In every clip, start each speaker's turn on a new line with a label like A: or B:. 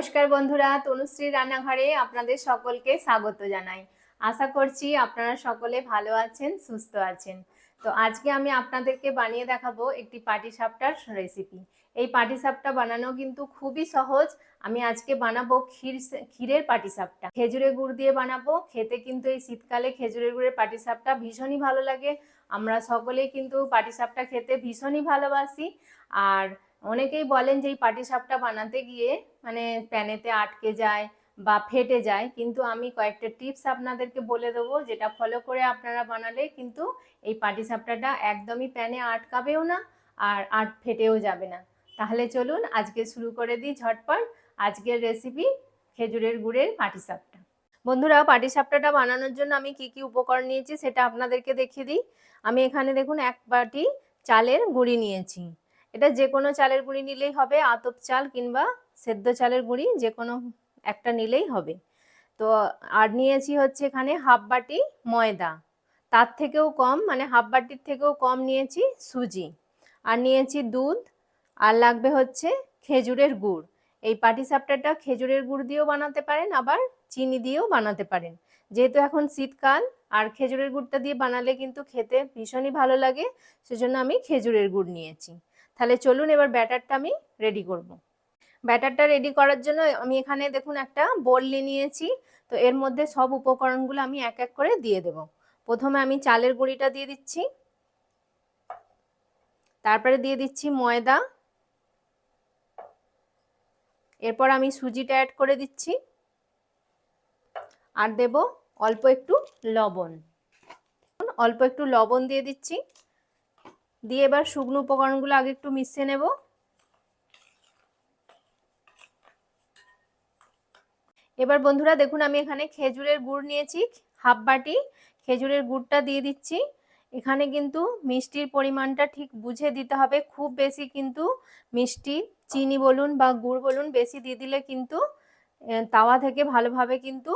A: নমস্কার বন্ধুরা, তনুশ্রী রান্নাঘরে আপনাদের সকলকে স্বাগত জানাই। আশা করছি আপনারা সকলে ভালো আছেন, সুস্থ আছেন। তো আজকে আমি আপনাদেরকে বানিয়ে দেখাবো একটি পাটিসাপটার রেসিপি। এই পাটিসাপটা বানানো কিন্তু খুবই সহজ। আমি আজকে বানাবো ক্ষীরের পাটিসাপটা। খেজুরের গুড় দিয়ে বানাবো। খেতে কিন্তু এই শীতকালে খেজুরের গুড়ের পাটিসাপটা ভীষণই ভালো লাগে। আমরা সকলেই কিন্তু পাটিসাপটা খেতে ভীষণই ভালোবাসি। আর অনেকেই বলেন যে এই পাটিসাপটা বানাতে গিয়ে মানে প্যানেতে আটকে যায় বা ফেটে যায়, কিন্তু আমি কয়েকটা টিপস আপনাদেরকে বলে দেবো, যেটা ফলো করে আপনারা বানালে কিন্তু এই পাটিসাপটাটা একদমই প্যানে আটকাবেও না আর ফেটেও যাবে না। তাহলে চলুন আজকে শুরু করে দিই ঝটপট আজকের রেসিপি খেজুরের গুড়ের পাটিসাপটা। বন্ধুরা, পাটিসাপটাটা বানানোর জন্য আমি কি কি উপকরণ নিয়েছি সেটা আপনাদেরকে দেখিয়ে দিই। আমি এখানে দেখুন 1 বাটি চালের গুঁড়ি নিয়েছি। এটা যে কোনো চালের গুঁড়ি নিলেই হবে, আতপ চাল কিংবা সেদ্ধ চালের গুঁড়ি যে কোনো একটা নিলেই হবে। তো আর নিয়েছি হচ্ছে এখানে হাফ বাটি ময়দা, তার থেকেও কম মানে হাফ বাটির থেকেও কম নিয়েছি সুজি, আর নিয়েছি দুধ, আর লাগবে হচ্ছে খেজুরের গুড়। এই পাটিসাপটাটা খেজুরের গুড় দিয়েও বানাতে পারেন, আবার চিনি দিয়েও বানাতে পারেন। যেহেতু এখন শীতকাল আর খেজুরের গুড়টা দিয়ে বানালে কিন্তু খেতে ভীষণই ভালো লাগে, সেজন্য আমি খেজুরের গুড় নিয়েছি। তাহলে চলুন এবার ব্যাটারটা আমি রেডি করব। ব্যাটারটা রেডি করার জন্য আমি এখানে দেখুন একটা বোল নিয়েছি। তো এর মধ্যে সব উপকরণগুলো আমি এক এক করে দিয়ে দেব। প্রথমে আমি চালের গুঁড়িটা দিয়ে দিচ্ছি, তারপরে দিয়ে দিচ্ছি ময়দা, এরপর আমি সুজিটা অ্যাড করে দিচ্ছি, আর দেব অল্প একটু লবণ। অল্প একটু লবণ দিয়ে দিচ্ছি, দিয়ে এবার শুকনো উপকরণগুলো আগে একটু মিশিয়ে নেব। এবার বন্ধুরা দেখুন আমি এখানে খেজুরের গুড় নিয়েছি হাফ বাটি, খেজুরের গুড়টা দিয়ে দিচ্ছি। এখানে কিন্তু মিষ্টির পরিমাণটা ঠিক বুঝে দিতে হবে, খুব বেশি কিন্তু মিষ্টি চিনি বলুন বা গুড় বলুন বেশি দিয়ে দিলে কিন্তু তাওয়া থেকে ভালোভাবে কিন্তু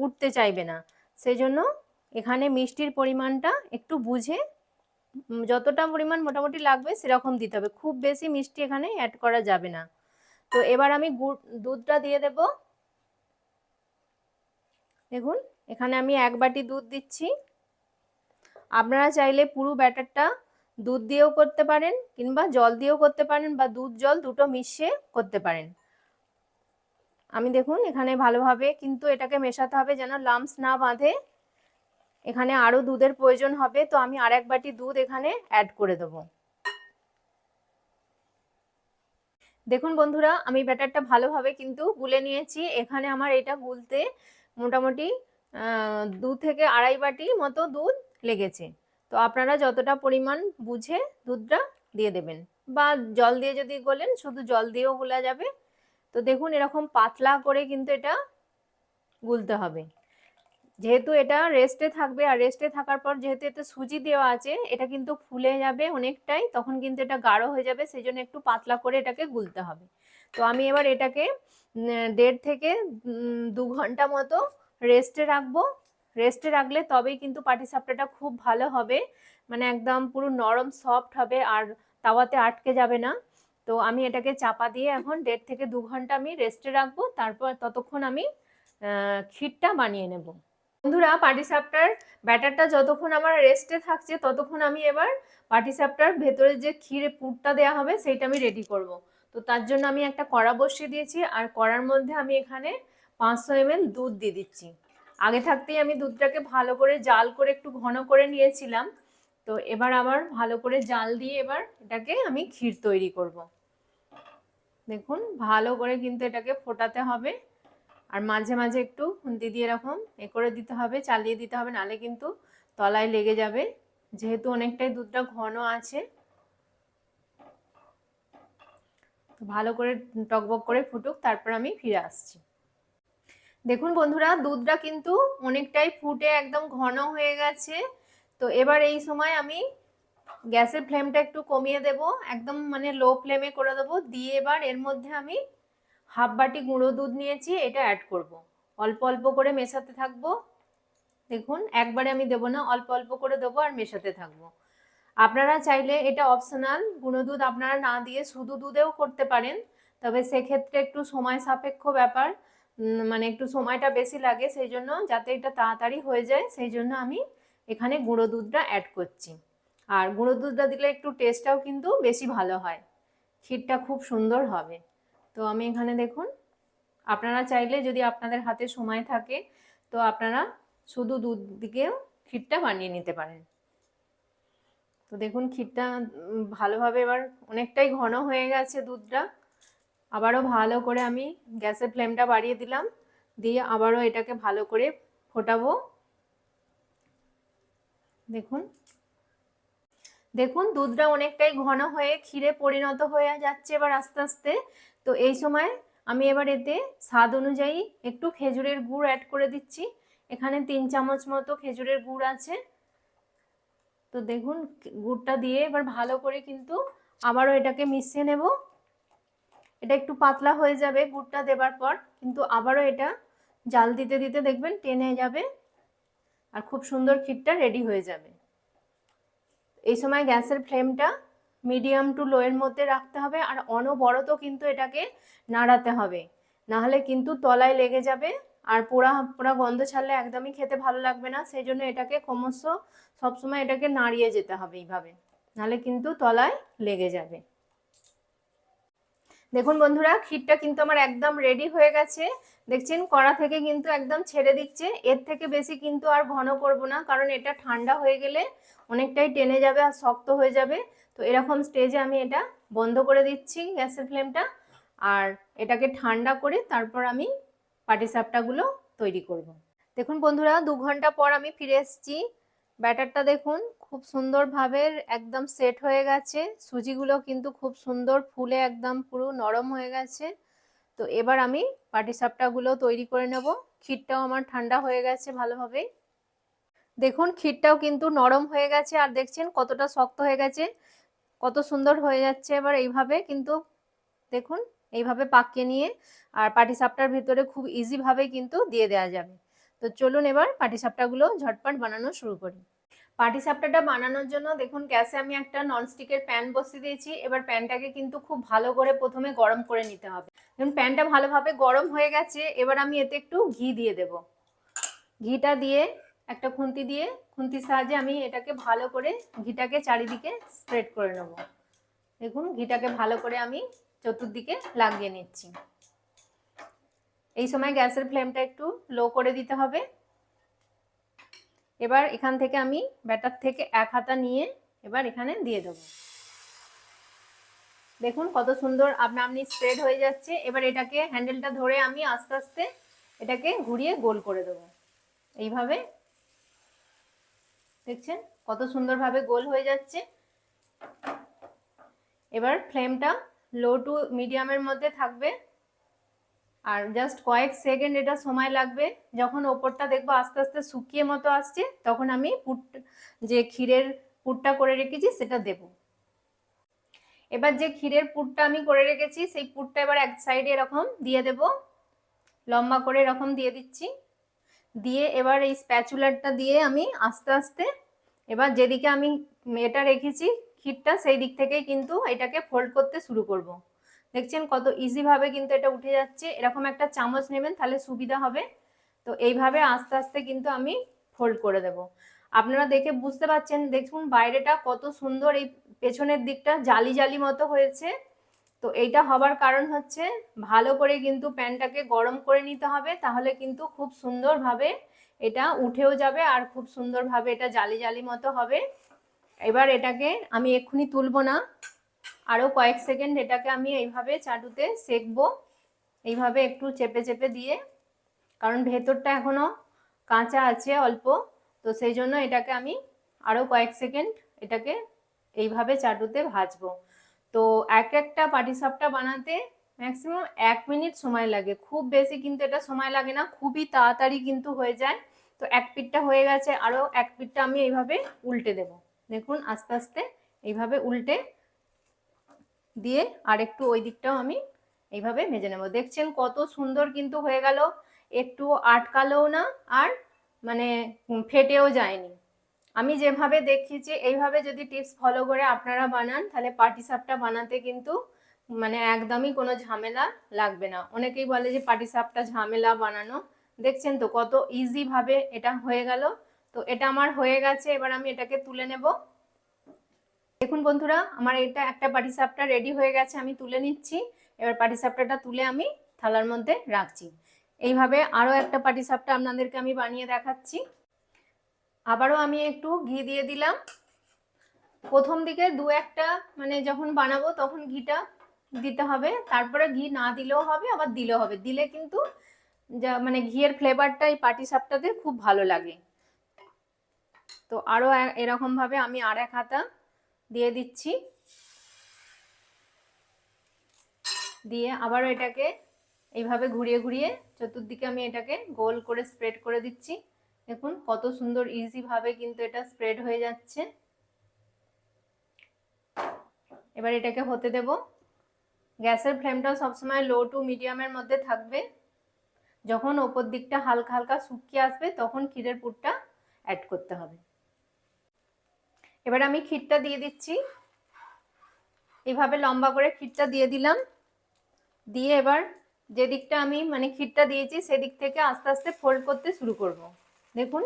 A: উঠতে চাইবে না। সেজন্য এখানে মিষ্টির পরিমাণটা একটু বুঝে যতটা পরিমাণ মোটামুটি লাগবে সেরকম দিতে হবে, খুব বেশি মিষ্টি এখানে অ্যাড করা যাবে না। তো এবার আমি দুধটা দিয়ে দেব। দেখুন এখানে আমি 1 বাটি দুধ দিচ্ছি। আপনারা চাইলে পুরো ব্যাটারটা দুধ দিয়েও করতে পারেন কিংবা জল দিয়েও করতে পারেন, বা দুধ জল দুটো মিশিয়ে করতে পারেন। আমি দেখুন এখানে ভালোভাবে কিন্তু এটাকে মেশাতে হবে যেন লাম্পস না বাঁধে। এখানে আরও দুধের প্রয়োজন হবে, তো আমি আর 1 বাটি দুধ এখানে অ্যাড করে দেবো। দেখুন বন্ধুরা আমি ব্যাটারটা ভালোভাবে কিন্তু গুলে নিয়েছি। এখানে আমার এটা গুলতে মোটামুটি 2 থেকে আড়াই বাটি মতো দুধ লেগেছে। তো আপনারা যতটা পরিমাণ বুঝে দুধটা দিয়ে দেবেন, বা জল দিয়ে যদি গোলেন শুধু জল দিয়েও গোলা যাবে। তো দেখুন এরকম পাতলা করে কিন্তু এটা গুলতে হবে। যেহেতু এটা রেস্টে থাকবে, আর রেস্টে থাকার পর যেহেতু এতে সুজি দেওয়া আছে এটা কিন্তু ফুলে যাবে অনেকটাই, তখন কিন্তু এটা গাঢ় হয়ে যাবে, সেই জন্য একটু পাতলা করে এটাকে গুলতে হবে। তো আমি এবার এটাকে 1.5 থেকে 2 ঘন্টা মতো রেস্টে রাখবো। রেস্টে রাখলে তবেই কিন্তু পাটিসাপটাটা খুব ভালো হবে, মানে একদম পুরো নরম সফট হবে আর তাওয়াতে আটকে যাবে না। তো আমি এটাকে চাপা দিয়ে এখন 1.5 থেকে 2 ঘন্টা আমি রেস্টে রাখবো, তারপর ততক্ষণ আমি ক্ষীরটা বানিয়ে নেব। বন্ধুরা পাটিসাপটার ব্যাটারটা যতক্ষণ আমার রেস্টে থাকছে ততক্ষণ আমি এবার পাটিসাপটার ভেতরে যে ক্ষীরের পুরটা দেওয়া হবে সেইটা আমি রেডি করব। তো তার জন্য আমি একটা কড়া বসিয়ে দিয়েছি, আর কড়ার মধ্যে আমি এখানে 500 ml দুধ দিয়ে দিচ্ছি। আগে থাকতেই আমি দুধটাকে ভালো করে জাল করে একটু ঘন করে নিয়েছিলাম। তো এবার আবার ভালো করে জাল দিয়ে এবার এটাকে আমি ক্ষীর তৈরি করব। দেখুন ভালো করে কিন্তু এটাকে ফোটাতে হবে, আর মাঝে মাঝে একটু খুন্তি দিয়ে এরকম করে দিতে হবে, চালিয়ে দিতে হবে, নালে কিন্তু তলায় লেগে যাবে, যেহেতু অনেকটাই দুধটা ঘন আছে। ভালো করে টকবক করে ফুটুক, তারপর আমি ফিরে আসছি। দেখুন বন্ধুরা দুধটা কিন্তু অনেকটাই ফুটে একদম ঘন হয়ে গেছে। তো এবার এই সময় আমি গ্যাসের ফ্লেমটা একটু কমিয়ে দেব, একদম মানে লো ফ্লেমে করে দেবো। দিয়ে এবার এর মধ্যে আমি হাফ বাটি গুঁড়ো দুধ নিয়েছি, এটা অ্যাড করব। অল্প অল্প করে মেশাতে থাকবো। দেখুন একবারে আমি দেবো না, অল্প অল্প করে দেবো আর মেশাতে থাকবো। আপনারা চাইলে এটা অপশনাল, গুঁড়ো দুধ আপনারা না দিয়ে শুধু দুধেও করতে পারেন। তবে সেক্ষেত্রে একটু সময় সাপেক্ষ ব্যাপার, মানে একটু সময়টা বেশি লাগে, সেই জন্য যাতে এটা তাড়াতাড়ি হয়ে যায় সেই জন্য আমি এখানে গুঁড়ো দুধটা অ্যাড করছি। আর গুঁড়ো দুধটা দিলে একটু টেস্টটাও কিন্তু বেশি ভালো হয়, ক্ষীরটা খুব সুন্দর হবে। তো আমি এখানে দেখুন, আপনারা চাইলে যদি আপনাদের হাতে সময় থাকে তো আপনারা শুধু দুধ দিয়েও ক্ষীরটা বানিয়ে নিতে পারেন। তো দেখুন ক্ষীরটা ভালোভাবে এবার অনেকটাই ঘন হয়ে গেছে দুধটা। আবারও ভালো করে আমি গ্যাসের ফ্লেমটা বাড়িয়ে দিলাম, দিয়ে আবারও এটাকে ভালো করে ফোটাবো। দেখুন দেখুন দুধটা অনেকটাই ঘন হয়ে ক্ষীরে পরিণত হয়ে যাচ্ছে এবার আস্তে আস্তে। তো এই সময় আমি এবার এতে স্বাদ অনুযায়ী একটু খেজুরের গুড় অ্যাড করে দিচ্ছি। এখানে 3 চামচ মতো খেজুরের গুড় আছে। তো দেখুন গুড়টা দিয়ে এবার ভালো করে কিন্তু আবারও এটাকে মিশিয়ে নেব। এটা একটু পাতলা হয়ে যাবে গুড়টা দেবার পর, কিন্তু আবারও এটা জাল দিতে দিতে দেখবেন টেনে যাবে আর খুব সুন্দর ক্ষীরটা রেডি হয়ে যাবে। এই সময় গ্যাসের ফ্লেমটা মিডিয়াম টু লো এর মধ্যে রাখতে হবে আর অনবরত কিন্তু এটাকে নাড়াতে হবে, না হলে কিন্তু তলায় লেগে যাবে আর পোড়া পোড়া গন্ধ ছাড়লে একদমই খেতে ভালো লাগবে না। সেই জন্য এটাকে ক্রমশ সবসময় এটাকে নাড়িয়ে যেতে হবে এইভাবে, নাহলে কিন্তু তলায় লেগে যাবে। দেখুন বন্ধুরা ক্ষীরটা কিন্তু আমার একদম রেডি হয়ে গেছে। দেখছেন কড়া থেকে কিন্তু একদম ছেড়ে দিচ্ছে। এর থেকে বেশি কিন্তু আর ঘন করব না, কারণ এটা ঠান্ডা হয়ে গেলে অনেকটাই টেনে যাবে আর শক্ত হয়ে যাবে। তো এরকম স্টেজে আমি এটা বন্ধ করে দিচ্ছি গ্যাসের ফ্লেমটা, আর এটাকে ঠান্ডা করে তারপর আমি পাটিসাপটাগুলো তৈরি করব। দেখুন বন্ধুরা 2 ঘন্টা পর আমি ফিরে এসেছি। ব্যাটারটা দেখুন খুব সুন্দরভাবে একদম সেট হয়ে গেছে, সুজিগুলো কিন্তু খুব সুন্দর ফুলে একদম পুরো নরম হয়ে গেছে। তো এবার আমি পাটিসাপটাগুলো তৈরি করে নেব। ক্ষীরটাও আমার ঠান্ডা হয়ে গেছে ভালোভাবে। দেখুন ক্ষীরটাও কিন্তু নরম হয়ে গেছে আর দেখছেন কতটা শক্ত হয়ে গেছে, কত সুন্দর হয়ে যাচ্ছে। এবার এইভাবে কিন্তু দেখুন এইভাবে পাকিয়ে নিয়ে আর পাটিসাপটার ভিতরে খুব ইজিভাবে কিন্তু দিয়ে দেওয়া যাবে। তো চলুন এবার পাটিসাপটাগুলো ঝটপট বানানো শুরু করি। পাটিসাপটাটা বানানোর জন্য দেখুন গ্যাসে আমি একটা ননস্টিকের প্যান বসিয়ে দিয়েছি। এবার প্যানটাকে কিন্তু খুব ভালো করে প্রথমে গরম করে নিতে হবে। দেখুন প্যানটা ভালোভাবে গরম হয়ে গেছে, এবার আমি এতে একটু ঘি দিয়ে দেব। ঘিটা দিয়ে একটা খুন্তি দিয়ে খুন্তির সাহায্যে আমি এটাকে ভালো করে ঘিটাকে চারিদিকে স্প্রেড করে নেব। দেখুন ঘিটাকে ভালো করে আমি চতুর্দিকে লাগিয়ে নিচ্ছি। এই সময় গ্যাসের ফ্লেমটা একটু লো করে দিতে হবে। এবার এখান থেকে আমি ব্যাটার থেকে 1 হাতা নিয়ে এবার এখানে দিয়ে দেবো। দেখুন কত সুন্দর আপনা আপনি স্প্রেড হয়ে যাচ্ছে। এবার এটাকে হ্যান্ডেলটা ধরে আমি আস্তে আস্তে এটাকে ঘুরিয়ে গোল করে দেবো। এইভাবে দেখছেন কত সুন্দরভাবে গোল হয়ে যাচ্ছে। এবার ফ্লেমটা লো টু মিডিয়ামের মধ্যে থাকবে আর জাস্ট কয়েক সেকেন্ড এটা সময় লাগবে। যখন ওপরটা দেখবো আস্তে আস্তে শুকিয়ে মতো আসছে, তখন আমি যে ক্ষীরের পুরটা করে রেখেছি সেটা দেব। এবার যে ক্ষীরের পুরটা আমি করে রেখেছি সেই পুরটা এবার এক সাইডে এরকম দিয়ে দেব, লম্বা করে এরকম দিয়ে দিচ্ছি। দিয়ে এবার এই স্প্যাচুলারটা দিয়ে আমি আস্তে আস্তে এবার যেদিকে আমি এটা রেখেছি ক্ষীরটা সেই দিক থেকেই কিন্তু এটাকে ফোল্ড করতে শুরু করব। দেখছেন কত ইজি ভাবে কিন্তু এটা উঠে যাচ্ছে। এরকম একটা চামচ নেবেন তাহলে সুবিধা হবে। তো এইভাবে আস্তে আস্তে কিন্তু আমি ফোল্ড করে দেব। আপনারা দেখে বুঝতে পারছেন, দেখুন বাইরেটা কত সুন্দর, এই পেছনের দিকটা জালি জালি মতো হয়েছে। তো এইটা হবার কারণ হচ্ছে ভালো করে কিন্তু প্যানটাকে গরম করে নিতে হবে, তাহলে কিন্তু খুব সুন্দরভাবে এটা উঠেও যাবে আর খুব সুন্দরভাবে এটা জালি জালি মতো হবে। এবার এটাকে আমি এক্ষুনি তুলবো না, আরও কয়েক সেকেন্ড এটাকে আমি এইভাবে চাটুতে সেঁকবো, এইভাবে একটু চেপে চেপে দিয়ে, কারণ ভেতরটা এখনো কাঁচা আছে অল্প। তো সেই জন্য এটাকে আমি আরও কয়েক সেকেন্ড এটাকে এইভাবে চাটুতে ভাজবো। তো এক একটা পাটিসাপটা বানাতে ম্যাক্সিমাম 1 মিনিট সময় লাগে, খুব বেশি কিন্তু এটা সময় লাগে না, খুবই তাড়াতাড়ি কিন্তু হয়ে যায়। তো এক পিঠটা হয়ে গেছে, আরও এক পিঠটা আমি এইভাবে উল্টে দেব। দেখুন আস্তে আস্তে এইভাবে উল্টে দিয়ে আরেকটু ওই দিকটাও আমি এইভাবে ভেজে নেব। দেখছেন কত সুন্দর কিন্তু হয়ে গেল, একটু আটকালোও না আর মানে ফেটেও যায়নি। আমি যেভাবে দেখিয়েছি এইভাবে যদি টিপস ফলো করে আপনারা বানান তাহলে পাটিসাপটা বানাতে কিন্তু মানে একদমই কোনো ঝামেলা লাগবে না। অনেকেই বলে যে পাটিসাপটা ঝামেলা বানানো, দেখছেন তো কত ইজি ভাবে এটা হয়ে গেল। তো এটা আমার হয়ে গেছে, এবার আমি এটাকে তুলে নেব। দেখুন বন্ধুরা, আমার এটা একটা পাটিসাপটা রেডি হয়ে গেছে, আমি তুলে নিচ্ছি। এবার পাটিসাপটাটা তুলে আমি থালার মধ্যে রাখছি। এইভাবে আরও একটা পাটিসাপটা আপনাদেরকে আমি বানিয়ে দেখাচ্ছি। আবারও আমি একটু ঘি দিয়ে দিলাম। প্রথম দিকে দু একটা মানে যখন বানাবো তখন ঘিটা দিতে হবে, তারপরে ঘি না দিলেও হবে, আবার দিলেও হবে। দিলে কিন্তু যা মানে ঘিয়ের ফ্লেভারটা এই পাটিসাপটাতে খুব ভালো লাগে। তো আরও এরকম ভাবে আমি আর এক হাতা দিয়ে দিচ্ছি, দিয়ে আবারও এটাকে এইভাবে ঘুরিয়ে ঘুরিয়ে চতুর্দিকে আমি এটাকে গোল করে স্প্রেড করে দিচ্ছি। দেখুন কত সুন্দর ইজি ভাবে কিন্তু এটা স্প্রেড হয়ে যাচ্ছে। এবার এটাকে হতে দেব। গ্যাসের ফ্লেমটা সবসময় লো টু মিডিয়ামের মধ্যে থাকবে। যখন ওপর দিকটা হালকা হালকা শুকিয়ে আসবে তখন ক্ষীরের পুরটা অ্যাড করতে হবে। এবার আমি ক্ষীরটা দিয়ে দিচ্ছি, এইভাবে লম্বা করে ক্ষীরটা দিয়ে দিলাম। দিয়ে এবার যে দিকটা আমি মানে ক্ষীরটা দিয়েছি সেদিক থেকে আস্তে আস্তে ফোল্ড করতে শুরু করব। দেখুন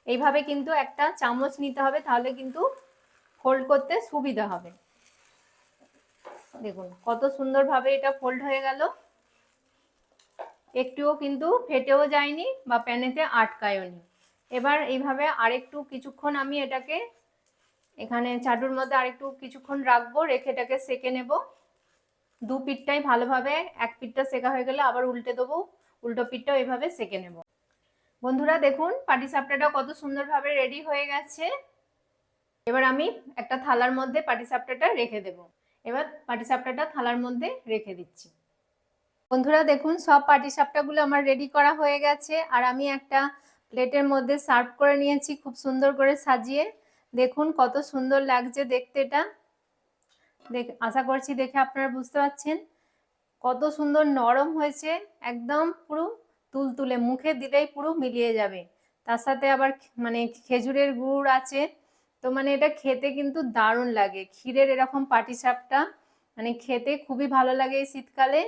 A: এইভাবে কিন্তু একটা চামচ নিতে হবে, তাহলে কিন্তু ফোল্ড করতে সুবিধা হবে। দেখুন কত সুন্দরভাবে এটা ফোল্ড হয়ে গেল, একটুও কিন্তু ফেটেও যায়নি বা প্যানেতে আটকায়ও নি। এবার এইভাবে আরেকটু কিছুক্ষণ আমি এটাকে এখানে চাটুর মধ্যে আরেকটু কিছুক্ষণ রাখবো, রেখে এটাকে সেকে নেব। দু পিঠটাই ভালোভাবে, এক পিঠটা সেকা হয়ে গেলে আবার উল্টে দেবো, উল্টো পিঠটাও এইভাবে সেকে নেব। বন্ধুরা দেখুন পাটিসাপটাটা কত সুন্দরভাবে রেডি হয়ে গেছে। এবার আমি একটা থালার মধ্যে পাটিসাপটাটা রেখে দেব। এবার পাটিসাপটাটা থালার মধ্যে রেখে দিচ্ছি। বন্ধুরা দেখুন সব পাটিসাপটাগুলো আমার রেডি করা হয়ে গেছে, আর আমি একটা প্লেটের মধ্যে সার্ভ করে নিয়েছি খুব সুন্দর করে সাজিয়ে। দেখুন কত সুন্দর লাগছে দেখতে এটা। আশা করছি দেখে আপনারা বুঝতে পারছেন কত সুন্দর নরম হয়েছে, একদম পুরো তুলতুলে, মুখে দিলেই পুরো মিলিয়ে যাবে। তার সাথে আবার মানে খেজুরের গুড় আছে, তো মানে এটা খেতে কিন্তু দারুণ লাগে। ক্ষীরের এরকম পাটিসাপটা মানে খেতে খুবই ভালো লাগে এই শীতকালে।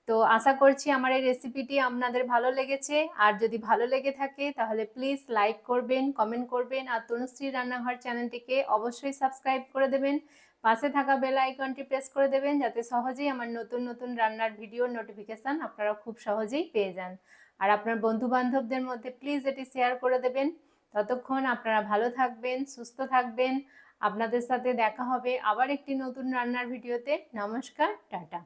A: তো আশা করছি আমার এই রেসিপিটি আপনাদের ভালো লেগেছে, আর যদি ভালো লেগে থাকে তাহলে প্লিজ লাইক করবেন, কমেন্ট করবেন, আর তনুশ্রী রান্নাঘর চ্যানেলটিকে অবশ্যই সাবস্ক্রাইব করে দেবেন। পাশে থাকা বেল আইকনটি প্রেস করে দেবেন, যাতে সহজেই আমার নতুন নতুন রান্নার ভিডিওর নোটিফিকেশান আপনারা খুব সহজেই পেয়ে যান। আর আপনার বন্ধু বান্ধবদের মধ্যে প্লিজ এটি শেয়ার করে দেবেন। ততক্ষণ আপনারা ভালো থাকবেন, সুস্থ থাকবেন। আপনাদের সাথে দেখা হবে আবার একটি নতুন রান্নার ভিডিওতে। নমস্কার, টাটা।